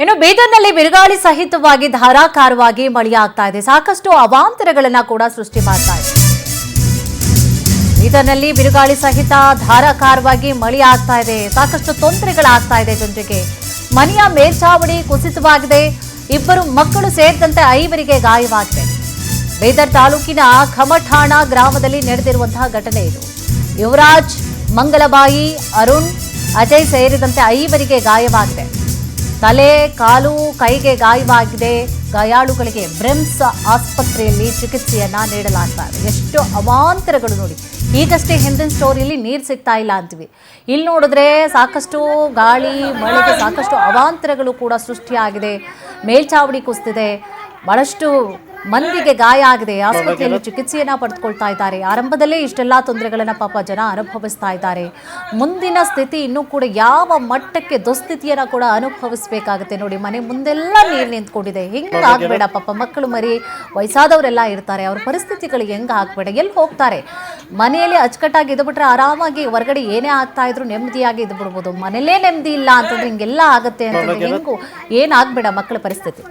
ಇನ್ನು ಬೀದರ್ನಲ್ಲಿ ಬಿರುಗಾಳಿ ಸಹಿತವಾಗಿ ಧಾರಾಕಾರವಾಗಿ ಮಳೆಯಾಗ್ತಾ ಇದೆ. ಸಾಕಷ್ಟು ಅವಾಂತರಗಳನ್ನ ಕೂಡ ಸೃಷ್ಟಿ ಮಾಡ್ತಾ ಇದೆ. ಬೀದರ್ನಲ್ಲಿ ಬಿರುಗಾಳಿ ಸಹಿತ ಧಾರಾಕಾರವಾಗಿ ಮಳೆಯಾಗ್ತಾ ಇದೆ. ಸಾಕಷ್ಟು ತೊಂದರೆಗಳಾಗ್ತಾ ಇದೆ. ಜನರಿಗೆ ಮನೆಯ ಮೇಲ್ಛಾವಣಿ ಕುಸಿತವಾಗಿದೆ. ಇಬ್ಬರು ಮಕ್ಕಳು ಸೇರಿದಂತೆ 5 ಗಾಯವಾಗಿದೆ. ಬೀದರ್ ತಾಲೂಕಿನ ಖಮಠಾಣ ಗ್ರಾಮದಲ್ಲಿ ನಡೆದಿರುವಂತಹ ಘಟನೆ ಇದು. ಯುವರಾಜ್, ಮಂಗಲಬಾಯಿ, ಅರುಣ್, ಅಜಯ್ ಸೇರಿದಂತೆ 5 ಗಾಯವಾಗಿದೆ. ತಲೆ, ಕಾಲು, ಕೈಗೆ ಗಾಯವಾಗಿದೆ. ಗಾಯಾಳುಗಳಿಗೆ ಬ್ರಿಮ್ಸ್ ಆಸ್ಪತ್ರೆಯಲ್ಲಿ ಚಿಕಿತ್ಸೆಯನ್ನ ನೀಡಲಾಗ್ತಾ ಇದೆ. ಎಷ್ಟು ಅವಾಂತರಗಳು ನೋಡಿ. ಈಗಷ್ಟೇ ಹಿಂದಿನ ಸ್ಟೋರಿಯಲ್ಲಿ ನೀರು ಸಿಗ್ತಾ ಇಲ್ಲ ಅಂತೀವಿ. ಇಲ್ಲಿ ನೋಡಿದ್ರೆ ಸಾಕಷ್ಟು ಗಾಳಿ ಮಳೆಗೆ ಸಾಕಷ್ಟು ಅವಾಂತರಗಳು ಕೂಡ ಸೃಷ್ಟಿಯಾಗಿದೆ. ಮೇಲ್ಛಾವಣಿ ಕುಸಿದಿದೆ. ಬಹಳಷ್ಟು ಮಂದಿಗೆ ಗಾಯ ಆಗಿದೆ. ಆಸ್ಪತ್ರೆಯಲ್ಲಿ ಚಿಕಿತ್ಸೆಯನ್ನ ಪಡೆದುಕೊಳ್ತಾ ಇದ್ದಾರೆ. ಆರಂಭದಲ್ಲೇ ಇಷ್ಟೆಲ್ಲ ತೊಂದರೆಗಳನ್ನ ಪಾಪ ಜನ ಅನುಭವಿಸ್ತಾ ಇದ್ದಾರೆ. ಮುಂದಿನ ಸ್ಥಿತಿ ಇನ್ನೂ ಕೂಡ ಯಾವ ಮಟ್ಟಕ್ಕೆ ದುಸ್ಥಿತಿಯನ್ನ ಕೂಡ ಅನುಭವಿಸಬೇಕಾಗುತ್ತೆ ನೋಡಿ. ಮನೆ ಮುಂದೆಲ್ಲ ನೀರು ನಿಂತ್ಕೊಂಡಿದೆ. ಹಿಂಗೆ ಆಗ್ಬೇಡ ಪಾಪ. ಮಕ್ಕಳು ಮರಿ ವಯಸ್ಸಾದವರೆಲ್ಲ ಇರ್ತಾರೆ. ಅವ್ರ ಪರಿಸ್ಥಿತಿಗಳಿಗೆ ಹೆಂಗೆ ಆಗ್ಬೇಡ. ಎಲ್ಲಿ ಹೋಗ್ತಾರೆ? ಮನೆಯಲ್ಲಿ ಅಚ್ಚುಕಟ್ಟಾಗಿ ಇದ್ಬಿಟ್ರೆ ಆರಾಮಾಗಿ ಹೊರಗಡೆ ಏನೇ ಆಗ್ತಾ ಇದ್ರು ನೆಮ್ಮದಿಯಾಗಿ ಇದ್ಬಿಡ್ಬೋದು. ಮನೇಲೇ ನೆಮ್ಮದಿ ಇಲ್ಲ ಅಂತಂದ್ರೆ ಹಿಂಗೆಲ್ಲ ಆಗುತ್ತೆ ಅಂತಂದ್ರೆ ಹೆಂಗು ಏನಾಗ್ಬೇಡ ಮಕ್ಕಳ ಪರಿಸ್ಥಿತಿ.